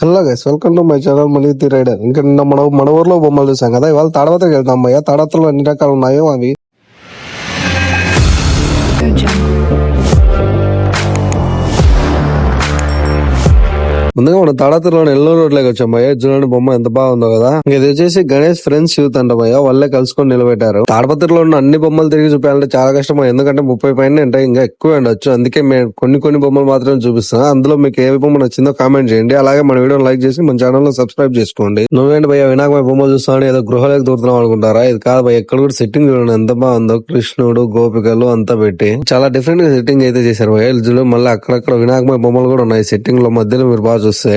Hello guys, welcome to my channel Money Rider. ఇంకా నిన్న మన ఊర్లో బొమ్మలు చూసాం కదా. ఇవాళ తాడవతకి వెళ్తాం భయ్య. తాడవతలో ఎన్ని రకాలు ఉన్నాయో అవి ముందుగా మనం తాడతలో ఎల్లూరు రోడ్లోకి వచ్చాం భయ్య. చూడండి బొమ్మ ఎంత బాగుందో కదా. ఇది వచ్చేసి గణేష్ ఫ్రెండ్స్ యూత్ అంట భయ్య. వాళ్ళే కలుసుకొని నిలబెట్టారు. తాడపత్రిలో ఉన్న అన్ని బొమ్మలు తిరిగి చూపించాలంటే చాలా కష్టం, ఎందుకంటే 30 పైన ఉంటాయి, ఇంకా ఎక్కువ ఉండొచ్చు. అందుకే మేము కొన్ని బొమ్మలు మాత్రమే చూపిస్తాం. అందులో మీకు ఏ బొమ్మ నచ్చిందో కామెంట్ చేయండి. అలాగే మన వీడియో లైక్ చేసి మన ఛానల్ లో సబ్స్క్రైబ్ చేసుకోండి. నువ్వేంటి భయ్య వినాయక బొమ్మలు చూస్తాను ఏదో గృహలోకి దూరుతున్నాం అనుకుంటారా? ఇది కాదు భయ్య. ఎక్కడ కూడా సెట్టింగ్ చూడండి ఎంత బాగుందో. కృష్ణుడు గోపికలు అంతా పెట్టి చాలా డిఫరెంట్ గా సెట్టింగ్ అయితే చేశారు భయ్య. చూడండి మళ్ళీ అక్కడక్కడ వినాయక బొమ్మలు కూడా ఉన్నాయి సెట్టింగ్ లో మధ్యలో. మీరు బాగా చూస్తే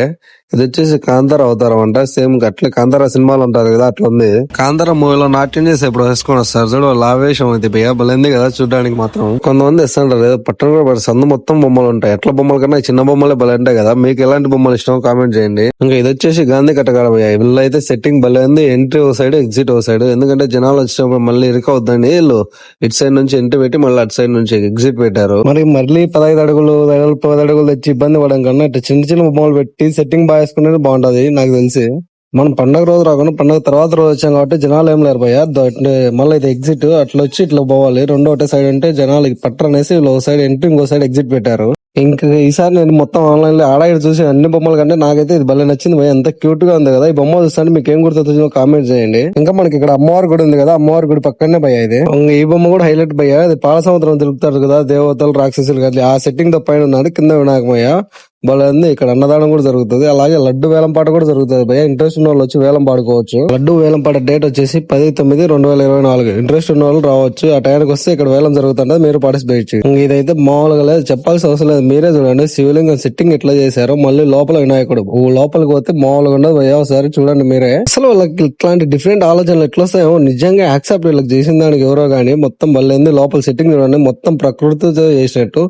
ఇది వచ్చేసి కాంతార అవతారం అంట. సేమ్ అట్లే కాంతార సినిమాలు ఉంటారు కదా, అట్లా ఉంది. కాంతార మూవీలో నాట్యం చేసి ఇప్పుడు వేసుకొని వస్తారు చూడు, వాళ్ళ ఆవేశం అయితే భయ్య బలింది కదా చూడడానికి మాత్రం. కొంతమంది ఇస్తుంటారు ఏదో పట్టణ కూడా సందు మొత్తం బొమ్మలు ఉంటాయి. ఎట్లా బొమ్మల కన్నా చిన్న బొమ్మలే బలి ఉంటాయి కదా. మీకు ఎలాంటి బొమ్మలు ఇష్టం కామెంట్ చేయండి. ఇంకా ఇది వచ్చేసి గాంధీ కట్టగాడ భయ్య. వీళ్ళు అయితే సెట్టింగ్ బలి ఉంది. ఎంట్రీ ఓ సైడ్ ఎగ్జిట్ ఓ సైడ్, ఎందుకంటే జనాలు వచ్చినప్పుడు మళ్ళీ ఇరుకవుద్దండి. వీళ్ళు ఇటు సైడ్ నుంచి ఎంట్రీ పెట్టి మళ్ళీ అటు సైడ్ నుంచి ఎగ్జిట్ పెట్టారు. మళ్ళీ 15 అడుగులు 10 అడుగులు తెచ్చి ఇబ్బంది పడడం కన్నా ఇట్లా చిన్న చిన్న బొమ్మలు పెట్టి సెట్టింగ్ వేసుకునేది బాగుంటది నాకు తెలిసి. మనం పండగ రోజు రాకుండా పండగ తర్వాత రోజు వచ్చాం కాబట్టి జనాలు ఏం లేరు భయ్య. మళ్ళీ ఇది ఎగ్జిట్ అట్లా వచ్చి ఇట్లా పోవాలి. రెండో ఒకటే సైడ్ అంటే జనాలు పట్టర్ అనేసి ఒక సైడ్ ఎంట్రీ ఇంకో సైడ్ ఎగ్జిట్ పెట్టారు. ఇంకా ఈసారి నేను మొత్తం ఆన్లైన్ లో ఆడ చూసి అన్ని బొమ్మల కంటే నాకైతే ఇది భలే నచ్చింది భయ్య. ఎంత క్యూట్ గా ఉంది కదా. ఈ బొమ్మ చూస్తాను మీకు ఏం గుర్తొచ్చిందో కామెంట్ చేయండి. ఇంకా మనకి ఇక్కడ అమ్మవారి గుడి ఉంది కదా, అమ్మవారి గుడి పక్కనే భయ్య ఇది. ఈ బొమ్మ కూడా హైలైట్ భయ్య. ఇది పాల సముద్రం తిరుగుతారు కదా, దేవతలు రాక్షసులు కదా, ఆ సెట్టింగ్ తో పైన ఉన్నాడు, కింద వినాయకమయ్య భలే ఉంది. ఇక్కడ అన్నదానం కూడా జరుగుతుంది. అలాగే లడ్డు వేలం పాట కూడా జరుగుతుంది భయ్య. ఇంట్రెస్ట్ ఉన్న వాళ్ళు వచ్చి వేలం పాడుకోవచ్చు. లడ్డు వేలం పాట డేట్ వచ్చేసి 10/9/2024. ఇంట్రెస్ట్ ఉన్న వాళ్ళు రావచ్చు. ఆ టైంకి వస్తే ఇక్కడ వేలం జరుగుతుంటది, మీరు పార్టిసిపేట్ చేయండి. ఇదైతే మామూలుగా లేదు, చెప్పాల్సిన అవసరం లేదు. మీరే చూడండి శివలింగం సెట్టింగ్ ఎట్లా చేశారో. మళ్ళీ లోపల వినాయకుడు లోపలికి పోతే మామూలుగా ఉండదు భయ్య. ఒకసారి చూడండి మీరే. అసలు వాళ్ళకి ఇట్లాంటి డిఫరెంట్ ఆలోచనలు ఎట్లా వస్తాయో నిజంగా యాక్సెప్ట్ వీళ్ళకి చేసిన దానికి ఎవరో గానీ. మొత్తం బల్లేంది లోపల సెట్టింగ్ చూడండి, మొత్తం ప్రకృతితో చేసినట్టు.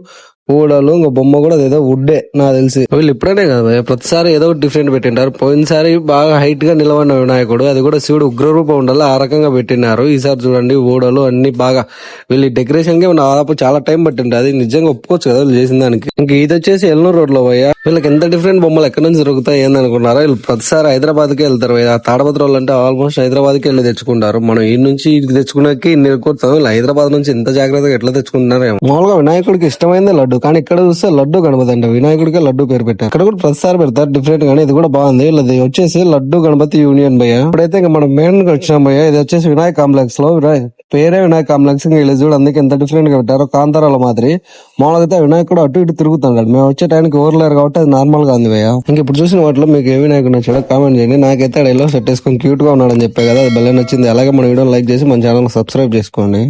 పూడలు ఇంకో బొమ్మ కూడా ఏదో వుడ్డే నాకు తెలిసి. వీళ్ళు ఇప్పుడనే కదా ప్రతిసారి ఏదో డిఫరెంట్ పెట్టింటారు. పోయినసారి బాగా హైట్ గా నిలబడిన వినాయకుడు, అది కూడా శివుడు ఉగ్రరూపం ఉండాలి ఆ రకంగా పెట్టినారు. ఈసారి చూడండి ఊడలు అన్ని బాగా. వీళ్ళు డెకరేషన్ కి దాదాపు చాలా టైం పట్టింటారు. అది నిజంగా ఒప్పుకోవచ్చు కదా వీళ్ళు చేసిన దానికి. ఇంక ఇది వచ్చేసి ఎల్లూరు రోడ్ లో పోయా. వీళ్ళకి ఎంత డిఫరెంట్ బొమ్మలు ఎక్కడి నుంచి దొరుకుతాయి ఏందనుకున్నారా? వీళ్ళు ప్రతిసారి హైదరాబాద్ కి వెళ్తారు. తాడపత్రి వాళ్ళు అంటే ఆల్మోస్ట్ హైదరాబాద్ కి వెళ్ళి తెచ్చుకుంటారు. మనం ఈ నుంచి ఇటు తెచ్చుకున్నాకి ఇన్ని కొడతాం. వీళ్ళు హైదరాబాద్ నుంచి ఎంత జాగ్రత్తగా ఎట్లా తెచ్చుకుంటున్నారేమో. మామూలుగా వినాయకుడికి ఇష్టమైంది లడ్డు, కానీ ఇక్కడ చూస్తే లడ్డు గణపతి అంట. వినాయకుడికి లడ్డు పేరు పెట్టారు. ఇక్కడ కూడా ప్రతిసారి పెడతారు డిఫరెంట్ గానీ. ఇది కూడా బాగుంది. ఇది వచ్చేసి లడ్డు గణపతి యూనియన్ భయ్య. ఇప్పుడైతే ఇంకా మనం మెయిన్ గా వచ్చినాం భయ్య. ఇది వచ్చేసి వినాయక్ కాంప్లెక్స్ లో పేరే వినాయక్ కాంప్లెక్స్. ఇంకా వీళ్ళు చూడు అందుకే ఎంత డిఫరెంట్ గా పెట్టారు. కాంతారాల మాదిరి. మామూలుగా అయితే వినాయకుడు అటు ఇటు తిరుగుతున్నాడు. మేము వచ్చే టైంకి ఓవర్లేరు కాబట్టి అది నార్మల్ గా ఉంది భయ్య. ఇంక ఇప్పుడు చూసిన వాటిలో మీకు ఏ వినాయకుడు నచ్చాడో కామెంట్ చేయండి. నాకైతే అడలో సెట్ వేసుకొని క్యూట్ గా ఉన్నాడని చెప్పే కదా, అది భలే నచ్చింది. అలాగే మన వీడియో లైక్ చేసి మన ఛానల్ సబ్స్క్రైబ్ చేసుకోండి.